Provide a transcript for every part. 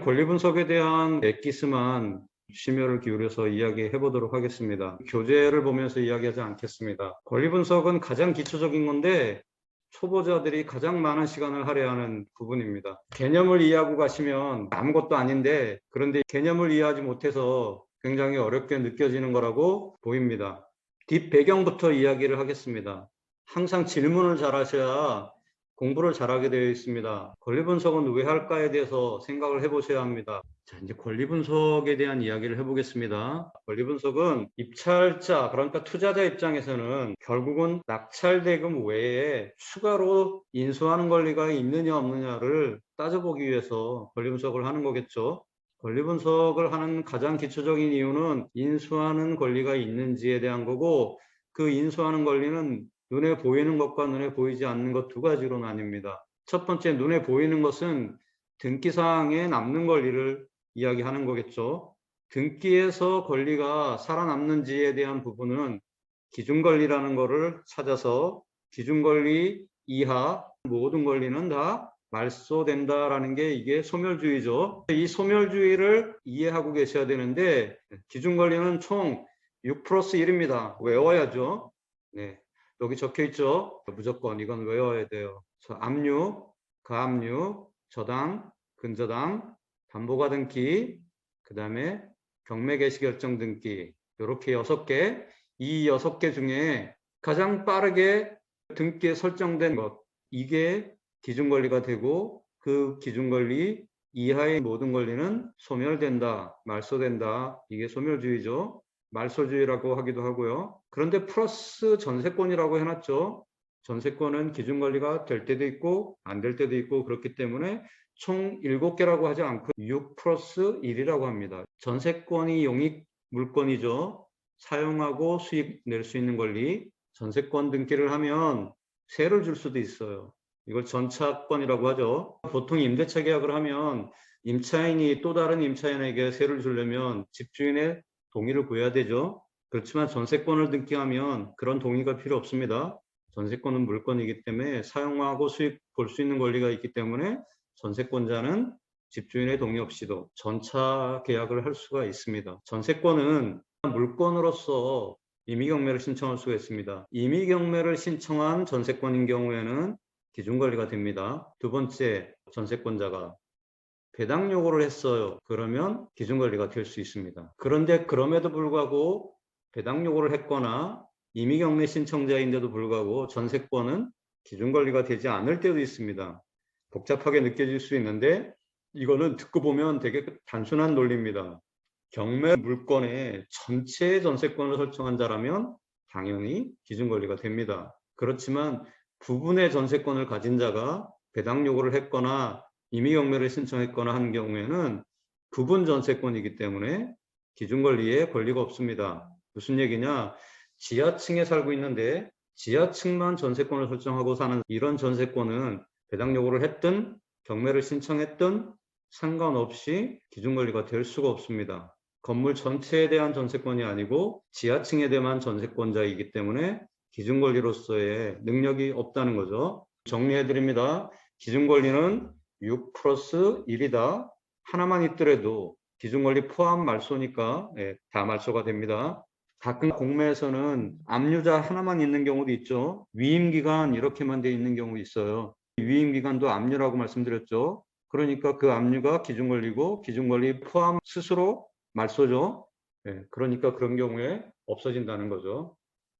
권리 분석에 대한 엑기스만 심혈을 기울여서 이야기해 보도록 하겠습니다. 교재를 보면서 이야기하지 않겠습니다. 권리 분석은 가장 기초적인 건데 초보자들이 가장 많은 시간을 할애하는 부분입니다. 개념을 이해하고 가시면 아무것도 아닌데, 그런데 개념을 이해하지 못해서 굉장히 어렵게 느껴지는 거라고 보입니다. 뒷 배경부터 이야기를 하겠습니다. 항상 질문을 잘 하셔야 공부를 잘하게 되어 있습니다. 권리 분석은 왜 할까에 대해서 생각을 해보셔야 합니다. 자, 이제 권리 분석에 대한 이야기를 해보겠습니다. 권리 분석은 입찰자, 그러니까 투자자 입장에서는 결국은 낙찰 대금 외에 추가로 인수하는 권리가 있느냐 없느냐를 따져보기 위해서 권리 분석을 하는 거겠죠. 권리 분석을 하는 가장 기초적인 이유는 인수하는 권리가 있는지에 대한 거고, 그 인수하는 권리는 눈에 보이는 것과 눈에 보이지 않는 것 두 가지로 나뉩니다. 첫 번째, 눈에 보이는 것은 등기사항에 남는 권리를 이야기하는 거겠죠. 등기에서 권리가 살아남는지에 대한 부분은 기준권리라는 것을 찾아서 기준권리 이하 모든 권리는 다 말소된다라는 게 이게 소멸주의죠. 이 소멸주의를 이해하고 계셔야 되는데, 기준권리는 총 6 플러스 1입니다. 외워야죠. 네. 여기 적혀 있죠. 무조건 이건 외워야 돼요. 압류, 가압류, 저당, 근저당, 담보가 등기, 그 다음에 경매 개시 결정 등기, 이렇게 6개. 이 6개 중에 가장 빠르게 등기에 설정된 것, 이게 기준권리가 되고, 그 기준권리 이하의 모든 권리는 소멸된다, 말소된다. 이게 소멸주의죠. 말소주의라고 하기도 하고요. 그런데 플러스 전세권이라고 해놨죠. 전세권은 기준권리가 될 때도 있고 안 될 때도 있고, 그렇기 때문에 총 7개라고 하지 않고 6 플러스 1이라고 합니다. 전세권이 용익 물권이죠. 사용하고 수익 낼 수 있는 권리. 전세권 등기를 하면 세를 줄 수도 있어요. 이걸 전차권이라고 하죠. 보통 임대차 계약을 하면 임차인이 또 다른 임차인에게 세를 주려면 집주인의 동의를 구해야 되죠. 그렇지만 전세권을 등기하면 그런 동의가 필요 없습니다. 전세권은 물권이기 때문에 사용하고 수익 볼 수 있는 권리가 있기 때문에 전세권자는 집주인의 동의 없이도 전차 계약을 할 수가 있습니다. 전세권은 물권으로서 임의경매를 신청할 수가 있습니다. 임의경매를 신청한 전세권인 경우에는 기준권리가 됩니다. 두 번째, 전세권자가 배당 요구를 했어요. 그러면 기준권리가 될 수 있습니다. 그런데 그럼에도 불구하고 배당 요구를 했거나 임의경매 신청자인데도 불구하고 전세권은 기준권리가 되지 않을 때도 있습니다. 복잡하게 느껴질 수 있는데, 이거는 듣고 보면 되게 단순한 논리입니다. 경매 물건의 전체 전세권을 설정한 자라면 당연히 기준권리가 됩니다. 그렇지만 부분의 전세권을 가진 자가 배당 요구를 했거나 임의경매를 신청했거나 하는 경우에는 부분 전세권이기 때문에 기준권리에 권리가 없습니다. 무슨 얘기냐? 지하층에 살고 있는데 지하층만 전세권을 설정하고 사는 이런 전세권은 배당 요구를 했든 경매를 신청했든 상관없이 기준권리가 될 수가 없습니다. 건물 전체에 대한 전세권이 아니고 지하층에 대한 전세권자이기 때문에 기준권리로서의 능력이 없다는 거죠. 정리해드립니다. 기준권리는 6 플러스 1이다. 하나만 있더라도 기준권리 포함 말소니까 다 말소가 됩니다. 가끔 공매에서는 압류자 하나만 있는 경우도 있죠. 위임기간 이렇게만 돼 있는 경우 있어요. 위임기간도 압류라고 말씀드렸죠. 그러니까 그 압류가 기준권리고 기준권리 포함 스스로 말소죠. 그러니까 그런 경우에 없어진다는 거죠.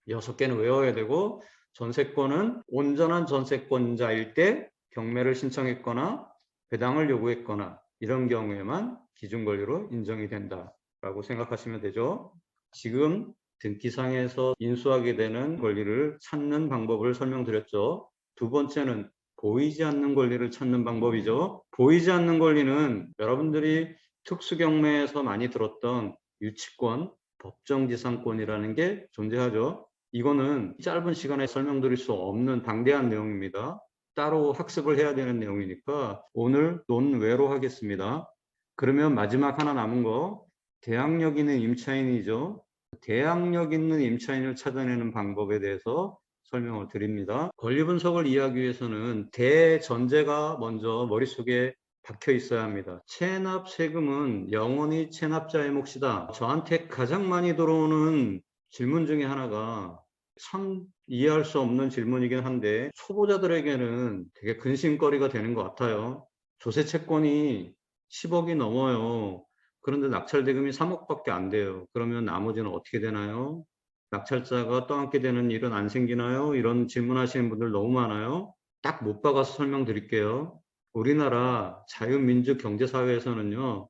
6개는 외워야 되고, 전세권은 온전한 전세권자일 때 경매를 신청했거나 배당을 요구했거나 이런 경우에만 기준권리로 인정이 된다라고 생각하시면 되죠. 지금 등기상에서 인수하게 되는 권리를 찾는 방법을 설명드렸죠. 두 번째는 보이지 않는 권리를 찾는 방법이죠. 보이지 않는 권리는 여러분들이 특수경매에서 많이 들었던 유치권, 법정지상권이라는 게 존재하죠. 이거는 짧은 시간에 설명드릴 수 없는 방대한 내용입니다. 따로 학습을 해야 되는 내용이니까 오늘 논외로 하겠습니다. 그러면 마지막 하나 남은 거, 대항력 있는 임차인이죠. 대항력 있는 임차인을 찾아내는 방법에 대해서 설명을 드립니다. 권리 분석을 이해하기 위해서는 대전제가 먼저 머릿속에 박혀 있어야 합니다. 체납 세금은 영원히 체납자의 몫이다. 저한테 가장 많이 들어오는 질문 중에 하나가 참 이해할 수 없는 질문이긴 한데 초보자들에게는 되게 근심거리가 되는 것 같아요. 조세 채권이 10억이 넘어요. 그런데 낙찰 대금이 3억밖에 안 돼요. 그러면 나머지는 어떻게 되나요? 낙찰자가 떠안게 되는 일은 안 생기나요? 이런 질문하시는 분들 너무 많아요. 딱 못 박아서 설명드릴게요. 우리나라 자유민주 경제사회에서는요,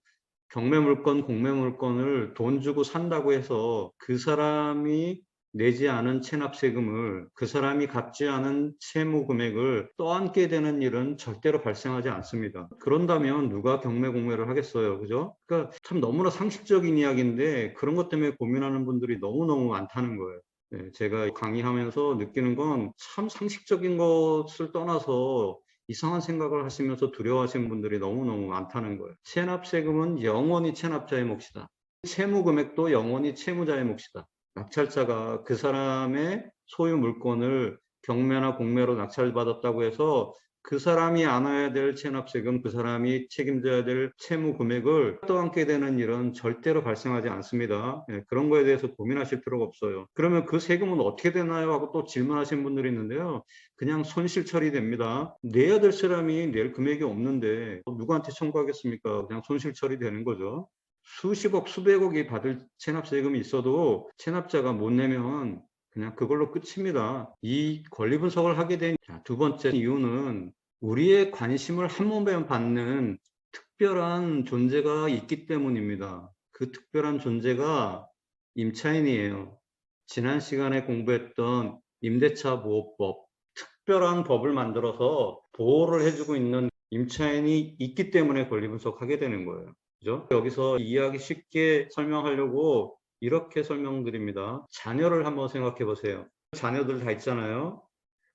경매물건, 공매물건을 돈 주고 산다고 해서 그 사람이 내지 않은 체납세금을, 그 사람이 갚지 않은 채무 금액을 떠안게 되는 일은 절대로 발생하지 않습니다. 그런다면 누가 경매, 공매를 하겠어요? 그죠? 그러니까 참 너무나 상식적인 이야기인데 그런 것 때문에 고민하는 분들이 너무너무 많다는 거예요. 네, 제가 강의하면서 느끼는 건 참 상식적인 것을 떠나서 이상한 생각을 하시면서 두려워하시는 분들이 너무너무 많다는 거예요. 체납세금은 영원히 체납자의 몫이다. 채무 금액도 영원히 채무자의 몫이다. 낙찰자가 그 사람의 소유 물건을 경매나 공매로 낙찰받았다고 해서 그 사람이 안아야 될 체납세금, 그 사람이 책임져야 될 채무 금액을 떠안게 되는 일은 절대로 발생하지 않습니다. 그런 거에 대해서 고민하실 필요가 없어요. 그러면 그 세금은 어떻게 되나요? 하고 또 질문하시는 분들이 있는데요. 그냥 손실 처리됩니다. 내야 될 사람이 낼 금액이 없는데 누구한테 청구하겠습니까? 그냥 손실 처리되는 거죠. 수십억, 수백억이 받을 체납세금이 있어도 체납자가 못 내면 그냥 그걸로 끝입니다. 이 권리 분석을 하게 된 두 번째 이유는 우리의 관심을 한 몸에 받는 특별한 존재가 있기 때문입니다. 그 특별한 존재가 임차인이에요. 지난 시간에 공부했던 임대차 보호법, 특별한 법을 만들어서 보호를 해주고 있는 임차인이 있기 때문에 권리 분석하게 되는 거예요. 그죠? 여기서 이해하기 쉽게 설명하려고 이렇게 설명드립니다. 자녀를 한번 생각해 보세요. 자녀들 다 있잖아요.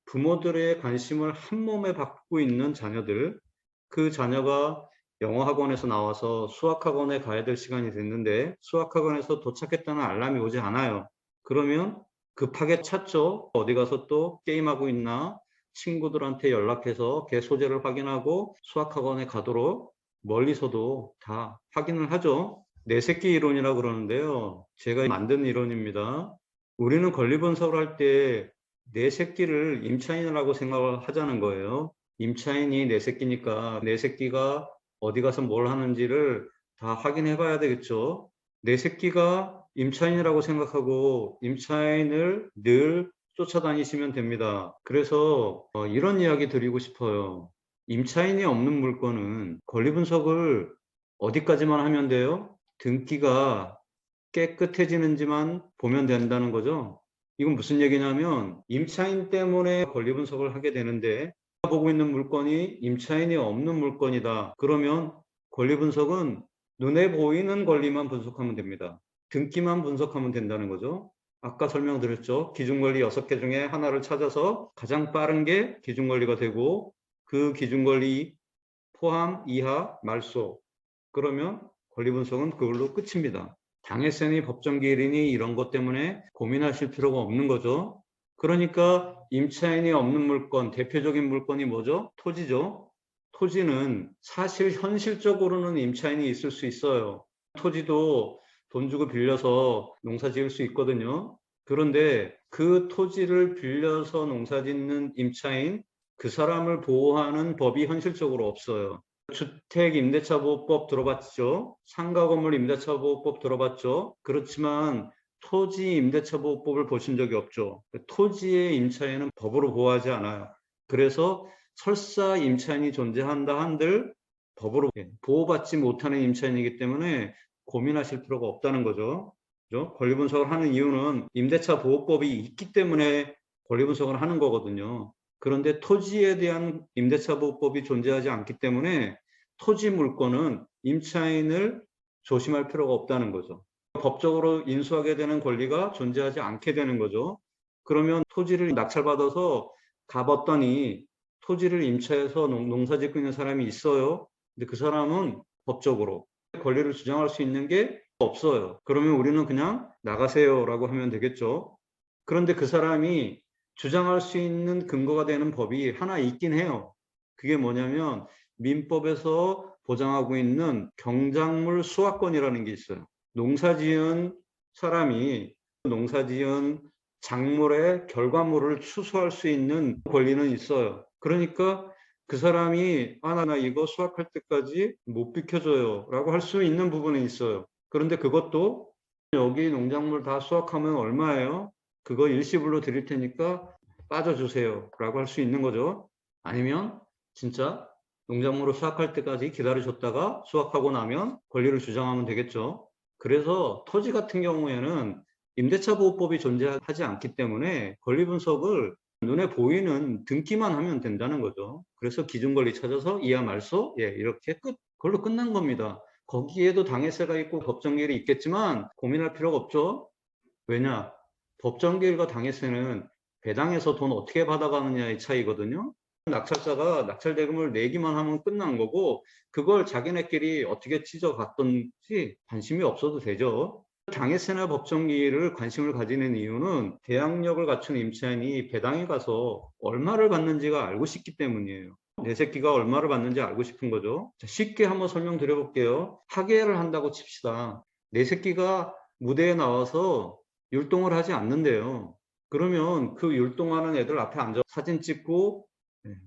부모들의 관심을 한 몸에 받고 있는 자녀들, 그 자녀가 영어 학원에서 나와서 수학 학원에 가야 될 시간이 됐는데 수학 학원에서 도착했다는 알람이 오지 않아요. 그러면 급하게 찾죠. 어디 가서 또 게임하고 있나? 친구들한테 연락해서 걔 소재를 확인하고 수학 학원에 가도록 멀리서도 다 확인을 하죠. 내 새끼 이론이라고 그러는데요. 제가 만든 이론입니다. 우리는 권리 분석을 할 때 내 새끼를 임차인이라고 생각을 하자는 거예요. 임차인이 내 새끼니까 내 새끼가 어디 가서 뭘 하는지를 다 확인해 봐야 되겠죠. 내 새끼가 임차인이라고 생각하고 임차인을 늘 쫓아다니시면 됩니다. 그래서 이런 이야기 드리고 싶어요. 임차인이 없는 물건은 권리 분석을 어디까지만 하면 돼요? 등기가 깨끗해지는지만 보면 된다는 거죠. 이건 무슨 얘기냐면 임차인 때문에 권리 분석을 하게 되는데 보고 있는 물건이 임차인이 없는 물건이다. 그러면 권리 분석은 눈에 보이는 권리만 분석하면 됩니다. 등기만 분석하면 된다는 거죠. 아까 설명드렸죠. 기준권리 6개 중에 하나를 찾아서 가장 빠른 게 기준권리가 되고 그 기준권리 포함, 이하, 말소. 그러면 권리 분석은 그걸로 끝입니다. 당해세니 법정기일이니 이런 것 때문에 고민하실 필요가 없는 거죠. 그러니까 임차인이 없는 물건, 대표적인 물건이 뭐죠? 토지죠. 토지는 사실 현실적으로는 임차인이 있을 수 있어요. 토지도 돈 주고 빌려서 농사 지을 수 있거든요. 그런데 그 토지를 빌려서 농사 짓는 임차인, 그 사람을 보호하는 법이 현실적으로 없어요. 주택 임대차 보호법 들어봤죠? 상가 건물 임대차 보호법 들어봤죠? 그렇지만 토지 임대차 보호법을 보신 적이 없죠. 토지의 임차인은 법으로 보호하지 않아요. 그래서 설사 임차인이 존재한다 한들 법으로 보호받지 못하는 임차인이기 때문에 고민하실 필요가 없다는 거죠. 그죠? 권리 분석을 하는 이유는 임대차 보호법이 있기 때문에 권리 분석을 하는 거거든요. 그런데 토지에 대한 임대차 보호법이 존재하지 않기 때문에 토지 물건은 임차인을 조심할 필요가 없다는 거죠. 법적으로 인수하게 되는 권리가 존재하지 않게 되는 거죠. 그러면 토지를 낙찰받아서 가봤더니 토지를 임차해서 농사 짓고 있는 사람이 있어요. 근데 그 사람은 법적으로 권리를 주장할 수 있는 게 없어요. 그러면 우리는 그냥 나가세요라고 하면 되겠죠. 그런데 그 사람이 주장할 수 있는 근거가 되는 법이 하나 있긴 해요. 그게 뭐냐면 민법에서 보장하고 있는 경작물 수확권이라는 게 있어요. 농사지은 사람이 농사지은 작물의 결과물을 추수할 수 있는 권리는 있어요. 그러니까 그 사람이 나 이거 수확할 때까지 못 비켜줘요 라고 할 수 있는 부분이 있어요. 그런데 그것도 여기 농작물 다 수확하면 얼마예요? 그거 일시불로 드릴 테니까 빠져주세요 라고 할 수 있는 거죠. 아니면 진짜 농작물을 수확할 때까지 기다려줬다가 수확하고 나면 권리를 주장하면 되겠죠. 그래서 토지 같은 경우에는 임대차 보호법이 존재하지 않기 때문에 권리 분석을 눈에 보이는 등기만 하면 된다는 거죠. 그래서 기준권리 찾아서 이하 말소 이렇게 그걸로 끝난 겁니다. 거기에도 당해세가 있고 법정기일이 있겠지만 고민할 필요가 없죠. 왜냐? 법정기일과 당해세는 배당에서 돈 어떻게 받아가느냐의 차이거든요. 낙찰자가 낙찰 대금을 내기만 하면 끝난 거고 그걸 자기네끼리 어떻게 찢어갔던지 관심이 없어도 되죠. 당해세나 법정기일을 관심을 가지는 이유는 계약력을 갖춘 임차인이 배당에 가서 얼마를 받는지가 알고 싶기 때문이에요. 내 새끼가 얼마를 받는지 알고 싶은 거죠. 쉽게 한번 설명드려 볼게요. 학예를 한다고 칩시다. 내 새끼가 무대에 나와서 율동을 하지 않는데요. 그러면 그 율동하는 애들 앞에 앉아 사진 찍고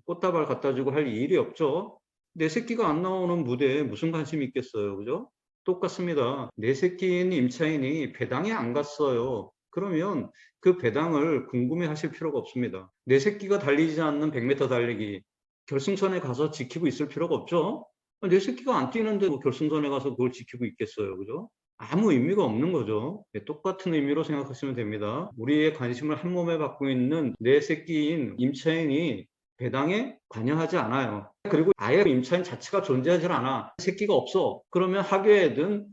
꽃다발 갖다 주고 할 일이 없죠. 내 새끼가 안 나오는 무대에 무슨 관심이 있겠어요. 그죠? 똑같습니다. 내 새끼인 임차인이 배당에 안 갔어요. 그러면 그 배당을 궁금해 하실 필요가 없습니다. 내 새끼가 달리지 않는 100m 달리기 결승선에 가서 지키고 있을 필요가 없죠. 내 새끼가 안 뛰는데 뭐 결승선에 가서 그걸 지키고 있겠어요. 그죠? 아무 의미가 없는 거죠. 똑같은 의미로 생각하시면 됩니다. 우리의 관심을 한 몸에 받고 있는 내 새끼인 임차인이 배당에 관여하지 않아요. 그리고 아예 임차인 자체가 존재하지 않아. 새끼가 없어. 그러면 학교에든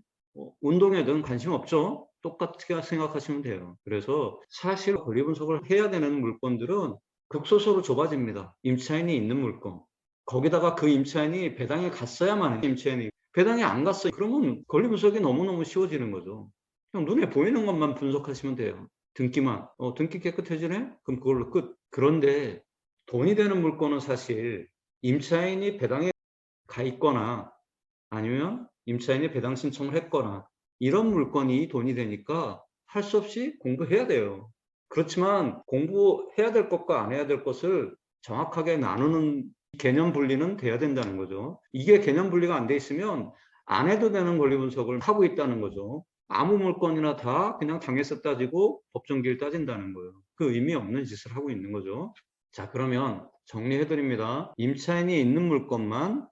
운동에든 관심 없죠. 똑같게 생각하시면 돼요. 그래서 사실 권리 분석을 해야 되는 물건들은 극소수로 좁아집니다. 임차인이 있는 물건. 거기다가 그 임차인이 배당에 갔어야만 해. 임차인이 배당에 안 갔어요. 그러면 권리 분석이 너무너무 쉬워지는 거죠. 그냥 눈에 보이는 것만 분석하시면 돼요. 등기만. 등기 깨끗해지네? 그럼 그걸로 끝. 그런데 돈이 되는 물건은 사실 임차인이 배당에 가 있거나 아니면 임차인이 배당 신청을 했거나 이런 물건이 돈이 되니까 할 수 없이 공부해야 돼요. 그렇지만 공부해야 될 것과 안 해야 될 것을 정확하게 나누는 개념 분리는 돼야 된다는 거죠. 이게 개념 분리가 안 돼 있으면 안 해도 되는 권리 분석을 하고 있다는 거죠. 아무 물건이나 다 그냥 당해서 따지고 법정기일 따진다는 거예요. 그 의미 없는 짓을 하고 있는 거죠. 자, 그러면 정리해드립니다. 임차인이 있는 물건만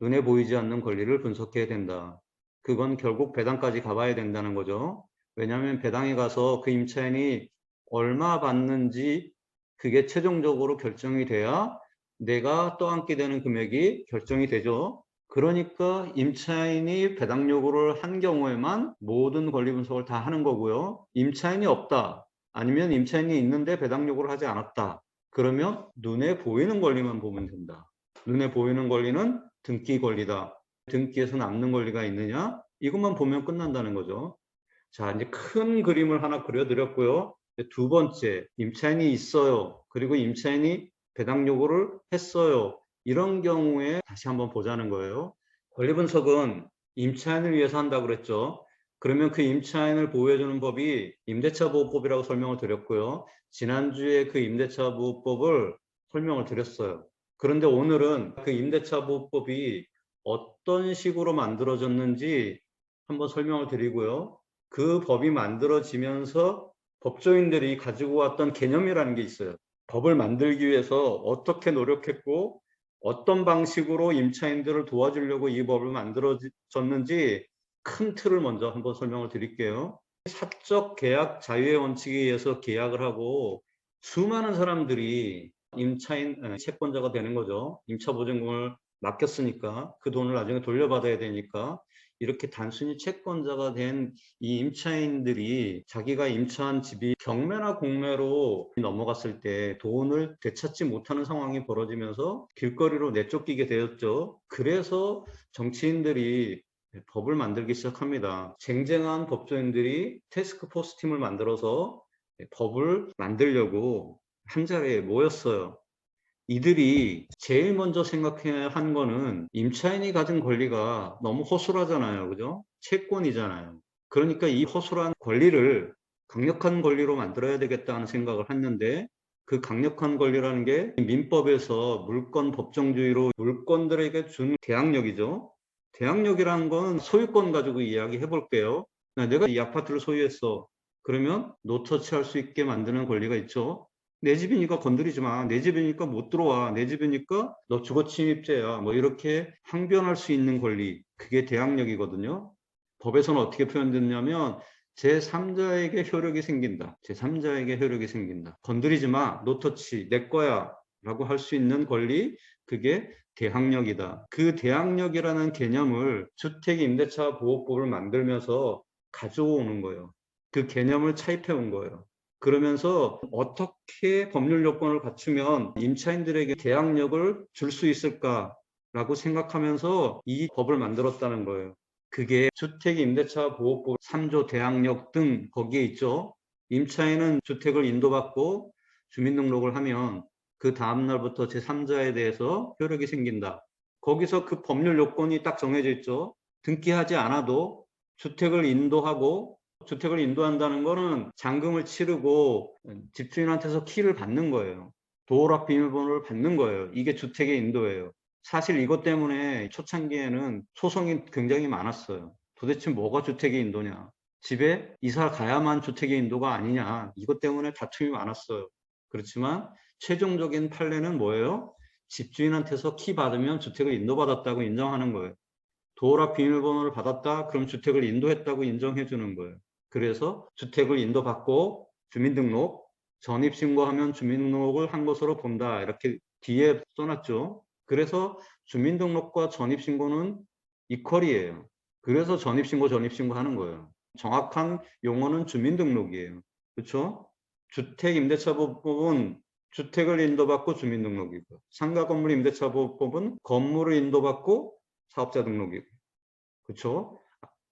눈에 보이지 않는 권리를 분석해야 된다. 그건 결국 배당까지 가봐야 된다는 거죠. 왜냐하면 배당에 가서 그 임차인이 얼마 받는지 그게 최종적으로 결정이 돼야 내가 떠안게 되는 금액이 결정이 되죠. 그러니까 임차인이 배당 요구를 한 경우에만 모든 권리 분석을 다 하는 거고요. 임차인이 없다. 아니면 임차인이 있는데 배당 요구를 하지 않았다. 그러면 눈에 보이는 권리만 보면 된다. 눈에 보이는 권리는 등기 권리다. 등기에서 남는 권리가 있느냐? 이것만 보면 끝난다는 거죠. 자, 이제 큰 그림을 하나 그려드렸고요. 두 번째, 임차인이 있어요. 그리고 임차인이 배당 요구를 했어요. 이런 경우에 다시 한번 보자는 거예요. 권리 분석은 임차인을 위해서 한다고 그랬죠. 그러면 그 임차인을 보호해주는 법이 임대차 보호법이라고 설명을 드렸고요. 지난주에 그 임대차 보호법을 설명을 드렸어요. 그런데 오늘은 그 임대차 보호법이 어떤 식으로 만들어졌는지 한번 설명을 드리고요. 그 법이 만들어지면서 법조인들이 가지고 왔던 개념이라는 게 있어요. 법을 만들기 위해서 어떻게 노력했고 어떤 방식으로 임차인들을 도와주려고 이 법을 만들어졌는지 큰 틀을 먼저 한번 설명을 드릴게요. 사적 계약 자유의 원칙에 의해서 계약을 하고 수많은 사람들이 임차인 채권자가 되는 거죠. 임차보증금을 맡겼으니까 그 돈을 나중에 돌려받아야 되니까 이렇게 단순히 채권자가 된 이 임차인들이 자기가 임차한 집이 경매나 공매로 넘어갔을 때 돈을 되찾지 못하는 상황이 벌어지면서 길거리로 내쫓기게 되었죠. 그래서 정치인들이 법을 만들기 시작합니다. 쟁쟁한 법조인들이 태스크포스 팀을 만들어서 법을 만들려고 한 자리에 모였어요. 이들이 제일 먼저 생각해야 한 거는 임차인이 가진 권리가 너무 허술하잖아요. 그죠? 채권이잖아요. 그러니까 이 허술한 권리를 강력한 권리로 만들어야 되겠다는 생각을 했는데, 그 강력한 권리라는 게 민법에서 물권 법정주의로 물권들에게 준 대항력이죠. 대항력이라는 건 소유권 가지고 이야기해 볼게요. 내가 이 아파트를 소유했어. 그러면 노터치 할 수 있게 만드는 권리가 있죠. 내 집이니까 건드리지 마. 내 집이니까 못 들어와. 내 집이니까 너 주거침입죄야. 뭐 이렇게 항변할 수 있는 권리. 그게 대항력이거든요. 법에서는 어떻게 표현됐냐면 제3자에게 효력이 생긴다. 제3자에게 효력이 생긴다. 건드리지 마. 노터치. 내 거야. 라고 할 수 있는 권리. 그게 대항력이다. 그 대항력이라는 개념을 주택임대차보호법을 만들면서 가져오는 거예요. 그 개념을 차입해 온 거예요. 그러면서 어떻게 법률 요건을 갖추면 임차인들에게 대항력을 줄 수 있을까라고 생각하면서 이 법을 만들었다는 거예요. 그게 주택임대차보호법 3조 대항력 등 거기에 있죠. 임차인은 주택을 인도받고 주민등록을 하면 그 다음날부터 제3자에 대해서 효력이 생긴다. 거기서 그 법률 요건이 딱 정해져 있죠. 등기하지 않아도 주택을 인도하고, 주택을 인도한다는 거는 잔금을 치르고 집주인한테서 키를 받는 거예요. 도어락 비밀번호를 받는 거예요. 이게 주택의 인도예요. 사실 이것 때문에 초창기에는 소송이 굉장히 많았어요. 도대체 뭐가 주택의 인도냐? 집에 이사 가야만 주택의 인도가 아니냐? 이것 때문에 다툼이 많았어요. 그렇지만 최종적인 판례는 뭐예요? 집주인한테서 키 받으면 주택을 인도받았다고 인정하는 거예요. 도어락 비밀번호를 받았다? 그럼 주택을 인도했다고 인정해 주는 거예요. 그래서 주택을 인도받고 주민등록, 전입신고하면 주민등록을 한 것으로 본다. 이렇게 뒤에 써놨죠. 그래서 주민등록과 전입신고는 이퀄이에요. 그래서 전입신고 하는 거예요. 정확한 용어는 주민등록이에요. 그렇죠? 주택임대차보호법은 주택을 인도받고 주민등록이고, 상가건물 임대차보호법은 건물을 인도받고 사업자 등록이고. 그렇죠?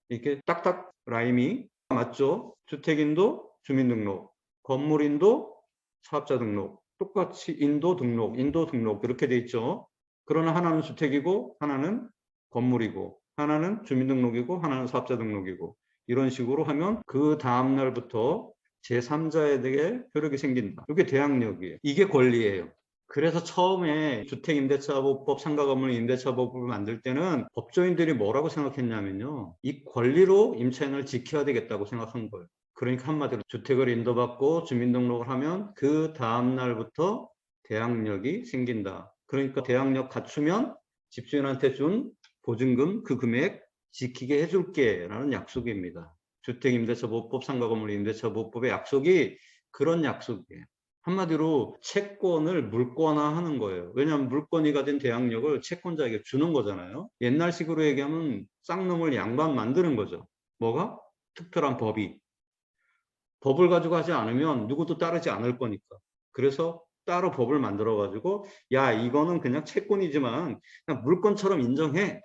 이렇게 딱딱 라임이 맞죠? 주택인도 주민등록, 건물인도 사업자 등록, 똑같이 인도 등록 이렇게 돼 있죠. 그러나 하나는 주택이고 하나는 건물이고 하나는 주민등록이고 하나는 사업자 등록이고, 이런 식으로 하면 그 다음 날부터 제3자에 대해 효력이 생긴다. 이게 대항력이에요. 이게 권리예요. 그래서 처음에 주택임대차보호법, 상가건물 임대차보호법을 만들 때는 법조인들이 뭐라고 생각했냐면요, 이 권리로 임차인을 지켜야 되겠다고 생각한 거예요. 그러니까 한마디로 주택을 인도받고 주민등록을 하면 그 다음 날부터 대항력이 생긴다. 그러니까 대항력 갖추면 집주인한테 준 보증금 그 금액 지키게 해줄게 라는 약속입니다. 주택임대차보호법, 상가건물 임대차보호법의 약속이 그런 약속이에요. 한마디로 채권을 물권화하는 거예요. 왜냐하면 물권이 가진 대항력을 채권자에게 주는 거잖아요. 옛날식으로 얘기하면 쌍놈을 양반 만드는 거죠. 뭐가? 특별한 법이. 법을 가지고 하지 않으면 누구도 따르지 않을 거니까. 그래서 따로 법을 만들어가지고 야, 이거는 그냥 채권이지만 그냥 물권처럼 인정해.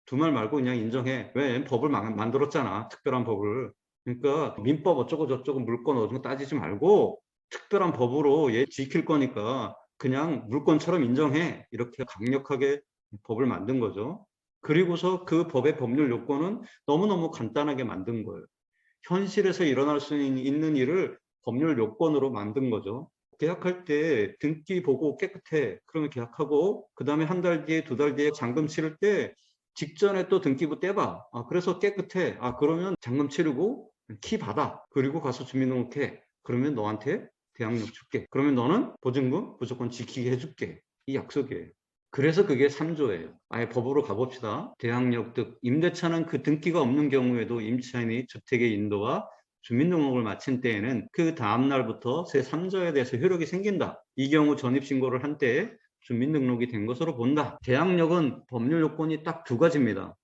두 말 말고 그냥 인정해. 왜? 법을 만들었잖아. 특별한 법을. 그러니까 민법 어쩌고 저쩌고 물권 어쩌고 따지지 말고 특별한 법으로 얘 지킬 거니까 그냥 물권처럼 인정해. 이렇게 강력하게 법을 만든 거죠. 그리고서 그 법의 법률 요건은 너무너무 간단하게 만든 거예요. 현실에서 일어날 수 있는 일을 법률 요건으로 만든 거죠. 계약할 때 등기 보고 깨끗해. 그러면 계약하고 그 다음에 한 달 뒤에, 두 달 뒤에 잔금 치를 때 직전에 또 등기부 떼봐. 그래서 깨끗해. 그러면 잔금 치르고 키 받아. 그리고 가서 주민등록해. 그러면 너한테 대항력 줄게. 그러면 너는 보증금 무조건 지키게 해줄게. 이 약속이에요. 그래서 그게 3조예요. 아예 법으로 가봅시다. 대항력 등 임대차는 그 등기가 없는 경우에도 임차인이 주택의 인도와 주민등록을 마친 때에는 그 다음 날부터 제3자에 대해서 효력이 생긴다. 이 경우 전입신고를 한 때에 주민등록이 된 것으로 본다. 대항력은 법률 요건이 딱 두 가지입니다.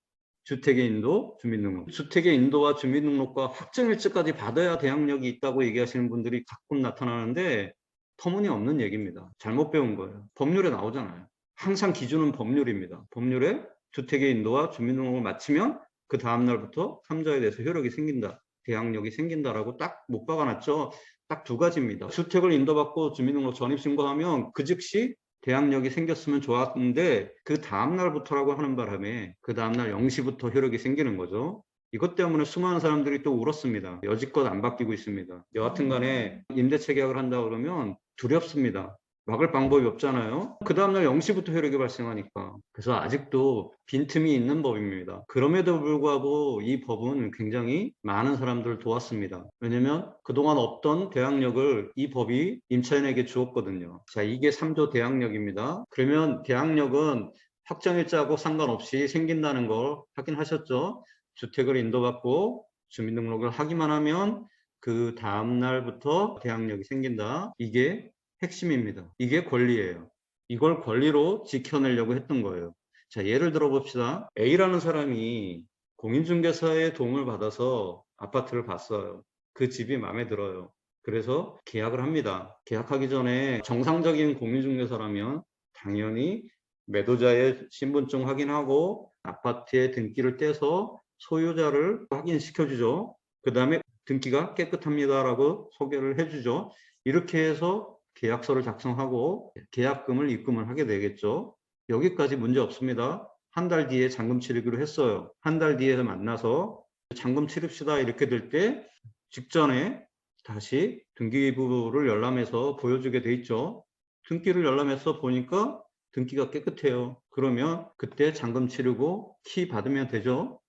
주택의 인도, 주민등록. 주택의 인도와 주민등록과 확정일자까지 받아야 대항력이 있다고 얘기하시는 분들이 가끔 나타나는데 터무니없는 얘기입니다. 잘못 배운 거예요. 법률에 나오잖아요. 항상 기준은 법률입니다. 법률에 주택의 인도와 주민등록을 마치면 그 다음 날부터 3자에 대해서 효력이 생긴다. 대항력이 생긴다라고 딱 못 박아놨죠. 딱 두 가지입니다. 주택을 인도받고 주민등록 전입신고하면 그 즉시 대항력이 생겼으면 좋았는데 그 다음날부터라고 하는 바람에 그 다음날 0시부터 효력이 생기는 거죠. 이것 때문에 수많은 사람들이 또 울었습니다. 여지껏 안 바뀌고 있습니다. 여하튼 간에 임대차 계약을 한다 그러면 두렵습니다. 막을 방법이 없잖아요. 그 다음날 0시부터 효력이 발생하니까. 그래서 아직도 빈틈이 있는 법입니다. 그럼에도 불구하고 이 법은 굉장히 많은 사람들을 도왔습니다. 왜냐면 그동안 없던 대항력을 이 법이 임차인에게 주었거든요. 자, 이게 3조 대항력입니다. 그러면 대항력은 확정일자하고 상관없이 생긴다는 걸 확인하셨죠? 주택을 인도받고 주민등록을 하기만 하면 그 다음날부터 대항력이 생긴다. 이게 핵심입니다. 이게 권리예요. 이걸 권리로 지켜내려고 했던 거예요. 자, 예를 들어 봅시다. A라는 사람이 공인중개사의 도움을 받아서 아파트를 봤어요. 그 집이 마음에 들어요. 그래서 계약을 합니다. 계약하기 전에 정상적인 공인중개사라면 당연히 매도자의 신분증 확인하고 아파트의 등기를 떼서 소유자를 확인시켜주죠. 그 다음에 등기가 깨끗합니다라고 소개를 해주죠. 이렇게 해서 계약서를 작성하고 계약금을 입금을 하게 되겠죠. 여기까지 문제 없습니다. 한 달 뒤에 잔금 치르기로 했어요. 한 달 뒤에 만나서 잔금 치릅시다 이렇게 될 때 직전에 다시 등기부를 열람해서 보여주게 돼 있죠. 등기를 열람해서 보니까 등기가 깨끗해요. 그러면 그때 잔금 치르고 키 받으면 되죠.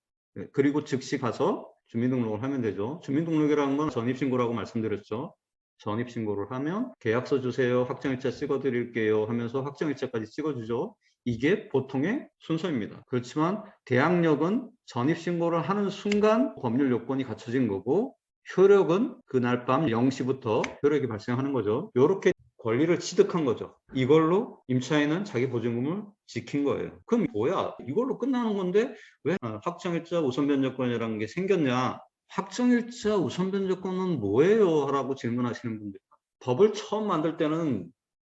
그리고 즉시 가서 주민등록을 하면 되죠. 주민등록이라는 건 전입신고라고 말씀드렸죠. 전입신고를 하면 계약서 주세요. 확정일자 찍어드릴게요 하면서 확정일자까지 찍어주죠. 이게 보통의 순서입니다. 그렇지만 대항력은 전입신고를 하는 순간 법률 요건이 갖춰진 거고 효력은 그날 밤 0시부터 효력이 발생하는 거죠. 이렇게 권리를 취득한 거죠. 이걸로 임차인은 자기 보증금을 지킨 거예요. 그럼 뭐야? 이걸로 끝나는 건데 왜 확정일자 우선변제권이라는 게 생겼냐? 확정일자 우선변제권은 뭐예요? 라고 질문하시는 분들. 법을 처음 만들 때는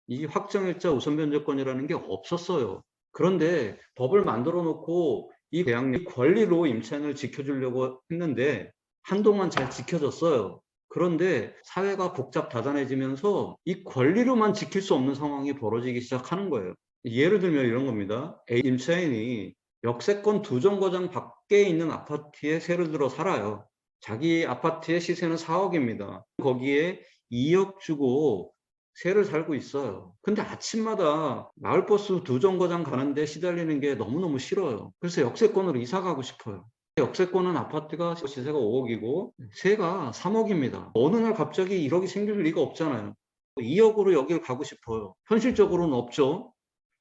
이 확정일자 우선변제권이라는 게 없었어요. 그런데 법을 만들어 놓고 이 계약력 권리로 임차인을 지켜주려고 했는데 한동안 잘 지켜졌어요. 그런데 사회가 복잡다단해지면서 이 권리로만 지킬 수 없는 상황이 벌어지기 시작하는 거예요. 예를 들면 이런 겁니다. A 임차인이 역세권 2정거장 밖에 있는 아파트에 세를 들어 살아요. 자기 아파트의 시세는 4억입니다. 거기에 2억 주고 세를 살고 있어요. 근데 아침마다 마을버스 2정거장 가는데 시달리는 게 너무너무 싫어요. 그래서 역세권으로 이사 가고 싶어요. 역세권은 아파트가 시세가 5억이고 세가 3억입니다. 어느 날 갑자기 1억이 생길 리가 없잖아요. 2억으로 여길 가고 싶어요. 현실적으로는 없죠.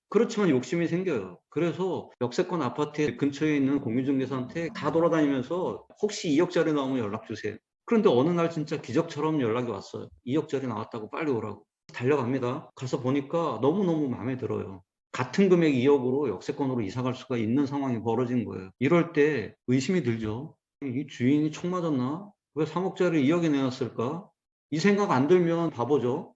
그렇지만 욕심이 생겨요. 그래서 역세권 아파트 근처에 있는 공인중개사한테 다 돌아다니면서 혹시 2억짜리 나오면 연락 주세요. 그런데 어느 날 진짜 기적처럼 연락이 왔어요. 2억짜리 나왔다고 빨리 오라고. 달려갑니다. 가서 보니까 너무너무 마음에 들어요. 같은 금액 2억으로 역세권으로 이사 갈 수가 있는 상황이 벌어진 거예요. 이럴 때 의심이 들죠. 이 주인이 총 맞았나? 왜 3억짜리 2억에 내놨을까? 이 생각 안 들면 바보죠.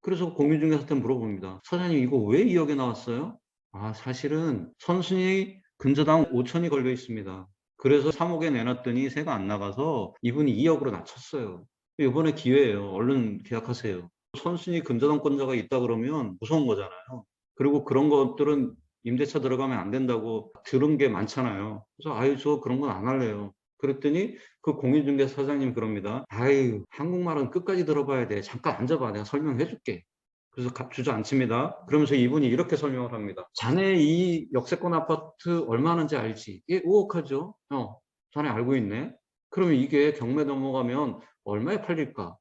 그래서 공인중개사한테 물어봅니다. 사장님 이거 왜 2억에 나왔어요? 아 사실은 선순위 근저당 5천이 걸려 있습니다. 그래서 3억에 내놨더니 세가 안 나가서 이분이 2억으로 낮췄어요. 이번에 기회예요. 얼른 계약하세요. 선순위 근저당권자가 있다 그러면 무서운 거잖아요. 그리고 그런 것들은 임대차 들어가면 안 된다고 들은 게 많잖아요. 그래서 아유 저 그런 건 안 할래요. 그랬더니 그 공인중개사 사장님 그럽니다. 아유 한국말은 끝까지 들어봐야 돼. 잠깐 앉아봐. 내가 설명해 줄게. 그래서 주저앉힙니다. 그러면서 이분이 이렇게 설명을 합니다. 자네 이 역세권 아파트 얼마 하는지 알지? 예, 5억 하죠. 자네 알고 있네. 그러면 이게 경매 넘어가면 얼마에 팔릴까?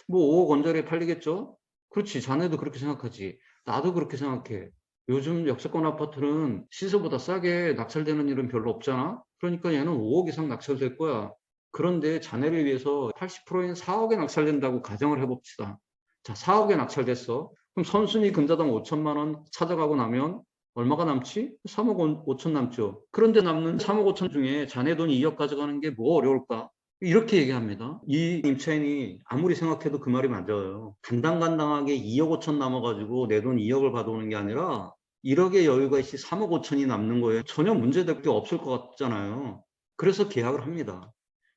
뭐 5억 원짜리에 팔리겠죠? 그렇지. 자네도 그렇게 생각하지. 나도 그렇게 생각해. 요즘 역세권 아파트는 시세보다 싸게 낙찰되는 일은 별로 없잖아? 그러니까 얘는 5억 이상 낙찰될 거야. 그런데 자네를 위해서 80%인 4억에 낙찰된다고 가정을 해봅시다. 자, 4억에 낙찰됐어. 그럼 선순위 근저당 5천만 원 찾아가고 나면 얼마가 남지? 3억 5천 남죠. 그런데 남는 3억 5천 중에 자네 돈 2억 가져가는 게 뭐 어려울까? 이렇게 얘기합니다. 이 임차인이 아무리 생각해도 그 말이 맞아요. 간당간당하게 2억 5천 남아가지고 내 돈 2억을 받아오는 게 아니라 1억의 여유가 있이 3억 5천이 남는 거예요. 전혀 문제될 게 없을 것 같잖아요. 그래서 계약을 합니다.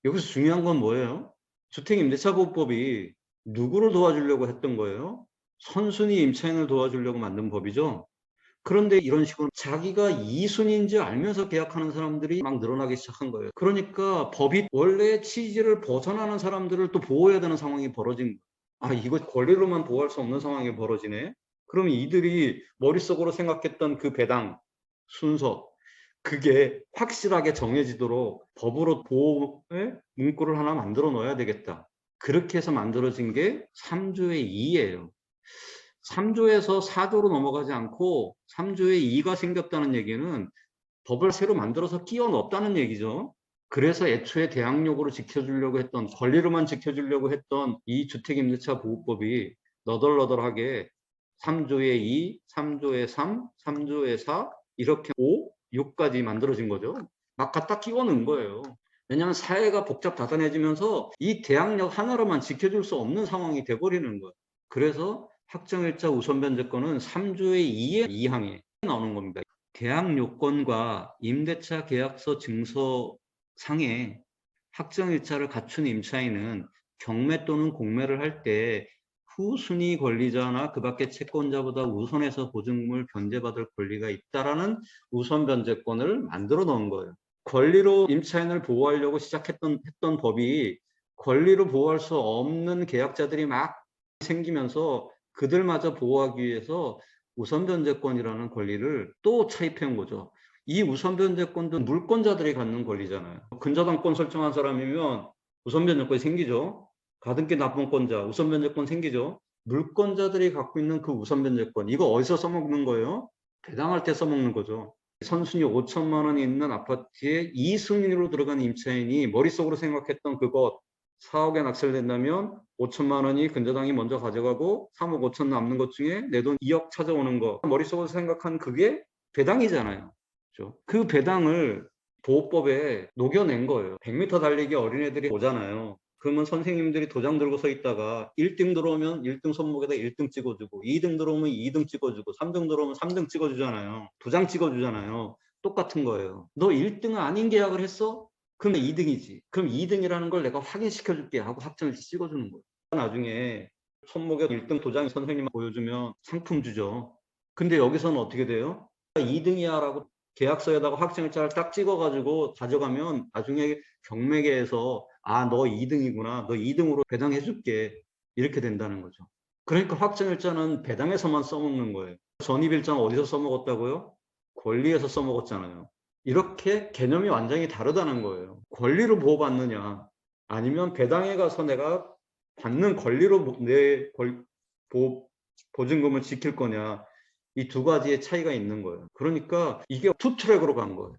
여기서 중요한 건 뭐예요? 주택임대차보호법이 누구를 도와주려고 했던 거예요? 선순위 임차인을 도와주려고 만든 법이죠. 그런데 이런 식으로 자기가 2순위인지 알면서 계약하는 사람들이 막 늘어나기 시작한 거예요. 그러니까 법이 원래 취지를 벗어나는 사람들을 또 보호해야 되는 상황이 벌어진 거예요. 아, 이거 권리로만 보호할 수 없는 상황이 벌어지네. 그러면 이들이 머릿속으로 생각했던 그 배당 순서, 그게 확실하게 정해지도록 법으로 보호의 문구를 하나 만들어 넣어야 되겠다. 그렇게 해서 만들어진 게 3조의 2예요. 3조에서 4조로 넘어가지 않고 3조의 2가 생겼다는 얘기는 법을 새로 만들어서 끼워 넣었다는 얘기죠. 그래서 애초에 대항력으로 지켜주려고 했던, 권리로만 지켜주려고 했던 이 주택임대차 보호법이 너덜너덜하게 3조의 2, 3조의 3, 3조의 4 이렇게 5, 6까지 만들어진 거죠. 막 갖다 끼워 넣은 거예요. 왜냐하면 사회가 복잡다단해지면서 이 대항력 하나로만 지켜줄 수 없는 상황이 돼버리는 거예요. 그래서 확정일자 우선변제권은 3조의 2의 2항에 나오는 겁니다. 계약 요건과 임대차 계약서 증서상에 확정일자를 갖춘 임차인은 경매 또는 공매를 할 때 후순위 권리자나 그 밖의 채권자보다 우선해서 보증금을 변제받을 권리가 있다라는 우선 변제권을 만들어 놓은 거예요. 권리로 임차인을 보호하려고 했던 법이 권리로 보호할 수 없는 계약자들이 막 생기면서 그들마저 보호하기 위해서 우선 변제권이라는 권리를 또 차입해 온 거죠. 이 우선 변제권도 물권자들이 갖는 권리잖아요. 근저당권 설정한 사람이면 우선 변제권이 생기죠. 가등기 납부권자 우선 변제권 생기죠. 물권자들이 갖고 있는 그 우선 변제권, 이거 어디서 써먹는 거예요? 배당할 때 써먹는 거죠. 선순위 5천만 원이 있는 아파트에 2순위로 들어간 임차인이 머릿속으로 생각했던 그것 4억에 낙찰된다면 5천만 원이 근저당이 먼저 가져가고 3억 5천 남는 것 중에 내 돈 2억 찾아오는 거, 머릿속으로 생각한 그게 배당이잖아요. 그렇죠? 그 배당을 보호법에 녹여낸 거예요. 100m 달리기 어린애들이 오잖아요. 그러면 선생님들이 도장 들고 서 있다가 1등 들어오면 1등 손목에다 1등 찍어주고 2등 들어오면 2등 찍어주고 3등 들어오면 3등 찍어주잖아요. 도장 찍어주잖아요. 똑같은 거예요. 너 1등 아닌 계약을 했어? 그럼 2등이지. 그럼 2등이라는 걸 내가 확인시켜 줄게 하고 확정을 찍어주는 거예요. 나중에 손목에 1등 도장 선생님 보여주면 상품 주죠. 근데 여기서는 어떻게 돼요? 2등이야 라고 계약서에다가 확정일자를 딱 찍어가지고 가져가면 나중에 경매계에서 아, 너 2등이구나. 너 2등으로 배당해 줄게. 이렇게 된다는 거죠. 그러니까 확정일자는 배당에서만 써먹는 거예요. 전입일자는 어디서 써먹었다고요? 권리에서 써먹었잖아요. 이렇게 개념이 완전히 다르다는 거예요. 권리로 보호받느냐 아니면 배당에 가서 내가 받는 권리로 내 보증금을 지킬 거냐, 이 두 가지의 차이가 있는 거예요. 그러니까 이게 투 트랙으로 간 거예요.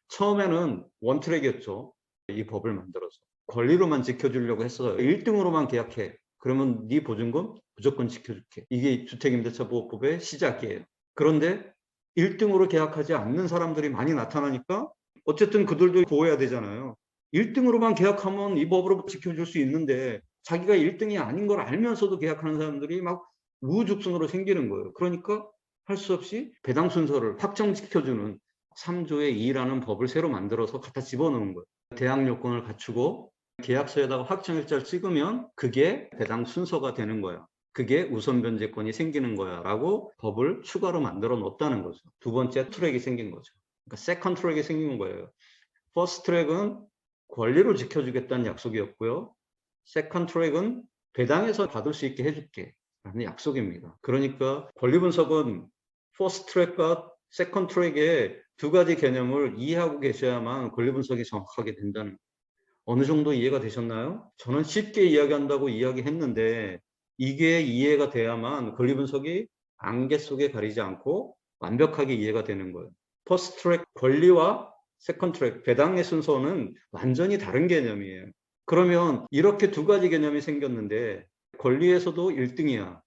처음에는 원 트랙이었죠. 이 법을 만들어서 권리로만 지켜주려고 했어요. 1등으로만 계약해. 그러면 네 보증금 무조건 지켜줄게. 이게 주택임대차보호법의 시작이에요. 그런데 1등으로 계약하지 않는 사람들이 많이 나타나니까 어쨌든 그들도 보호해야 되잖아요. 1등으로만 계약하면 이 법으로 지켜줄 수 있는데 자기가 1등이 아닌 걸 알면서도 계약하는 사람들이 막 우후죽순으로 생기는 거예요. 그러니까 할 수 없이 배당 순서를 확정시켜주는 3조의 2라는 법을 새로 만들어서 갖다 집어넣은 거예요. 대항 요건을 갖추고 계약서에다가 확정일자를 찍으면 그게 배당 순서가 되는 거예요. 그게 우선 변제권이 생기는 거야 라고 법을 추가로 만들어 놓았다는 거죠. 두 번째 트랙이 생긴 거죠. 그러니까 세컨 트랙이 생긴 거예요. 퍼스트 트랙은 권리로 지켜주겠다는 약속이었고요. 세컨 트랙은 배당에서 받을 수 있게 해줄게 라는 약속입니다. 그러니까 권리 분석은 퍼스트 트랙과 세컨 트랙의 두 가지 개념을 이해하고 계셔야만 권리 분석이 정확하게 된다는 거예요. 어느 정도 이해가 되셨나요? 저는 쉽게 이야기한다고 이야기했는데 이게 이해가 돼야만 권리 분석이 안개 속에 가리지 않고 완벽하게 이해가 되는 거예요. 퍼스트 트랙 권리와 세컨 트랙 배당의 순서는 완전히 다른 개념이에요. 그러면 이렇게 두 가지 개념이 생겼는데 권리에서도 1등이야.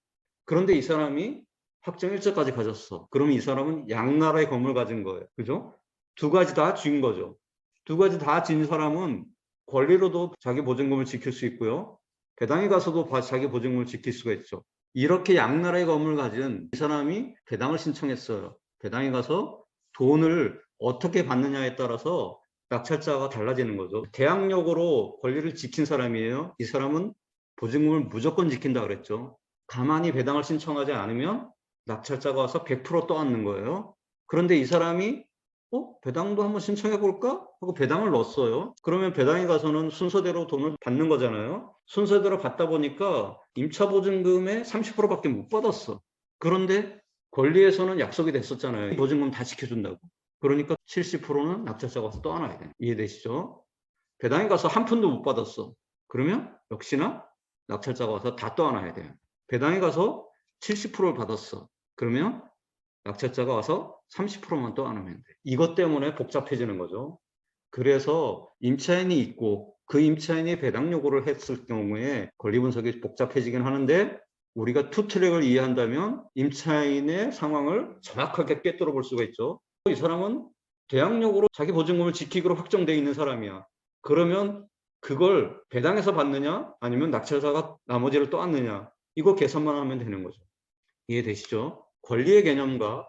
그런데 이 사람이 확정일자까지 가졌어. 그러면 이 사람은 양나라의 건물 가진 거예요. 그죠? 두 가지 다 쥔 거죠. 두 가지 다 진 사람은 권리로도 자기 보증금을 지킬 수 있고요. 배당에 가서도 자기 보증금을 지킬 수가 있죠. 이렇게 양나라의 건물을 가진 이 사람이 배당을 신청했어요. 배당에 가서 돈을 어떻게 받느냐에 따라서 낙찰자가 달라지는 거죠. 대항력으로 권리를 지킨 사람이에요. 이 사람은 보증금을 무조건 지킨다 그랬죠. 가만히 배당을 신청하지 않으면 낙찰자가 와서 100% 떠안는 거예요. 그런데 이 사람이 배당도 한번 신청해 볼까? 하고 배당을 넣었어요. 그러면 배당에 가서는 순서대로 돈을 받는 거잖아요. 순서대로 받다 보니까 임차보증금의 30%밖에 못 받았어. 그런데 권리에서는 약속이 됐었잖아요. 보증금 다 지켜준다고. 그러니까 70%는 낙찰자가 와서 떠안아야 돼요. 이해되시죠? 배당에 가서 한 푼도 못 받았어. 그러면 역시나 낙찰자가 와서 다 떠안아야 돼요. 배당에 가서 70%를 받았어. 그러면 낙찰자가 와서 30%만 떠안으면 돼. 이것 때문에 복잡해지는 거죠. 그래서 임차인이 있고 그 임차인이 배당 요구를 했을 경우에 권리분석이 복잡해지긴 하는데 우리가 투트랙을 이해한다면 임차인의 상황을 정확하게 꿰뚫어 볼 수가 있죠. 이 사람은 대항력으로 자기 보증금을 지키기로 확정되어 있는 사람이야. 그러면 그걸 배당해서 받느냐 아니면 낙찰자가 나머지를 떠안느냐 이거 계산만 하면 되는 거죠. 이해되시죠? 권리의 개념과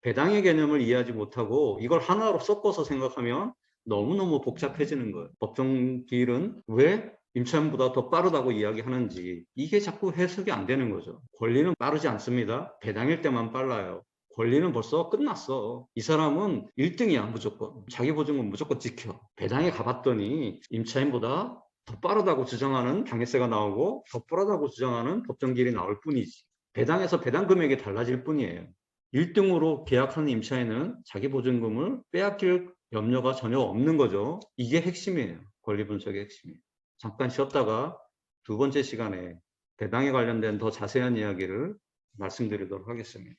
배당의 개념을 이해하지 못하고 이걸 하나로 섞어서 생각하면 너무너무 복잡해지는 거예요. 법정기일은 왜 임차인보다 더 빠르다고 이야기하는지 이게 자꾸 해석이 안 되는 거죠. 권리는 빠르지 않습니다. 배당일 때만 빨라요. 권리는 벌써 끝났어. 이 사람은 1등이야 무조건. 자기 보증금 무조건 지켜. 배당에 가봤더니 임차인보다 더 빠르다고 주장하는 당해세가 나오고 더 빠르다고 주장하는 법정기일이 나올 뿐이지. 배당에서 배당 금액이 달라질 뿐이에요. 1등으로 계약하는 임차인은 자기 보증금을 빼앗길 염려가 전혀 없는 거죠. 이게 핵심이에요. 권리 분석의 핵심이에요. 잠깐 쉬었다가 두 번째 시간에 배당에 관련된 더 자세한 이야기를 말씀드리도록 하겠습니다.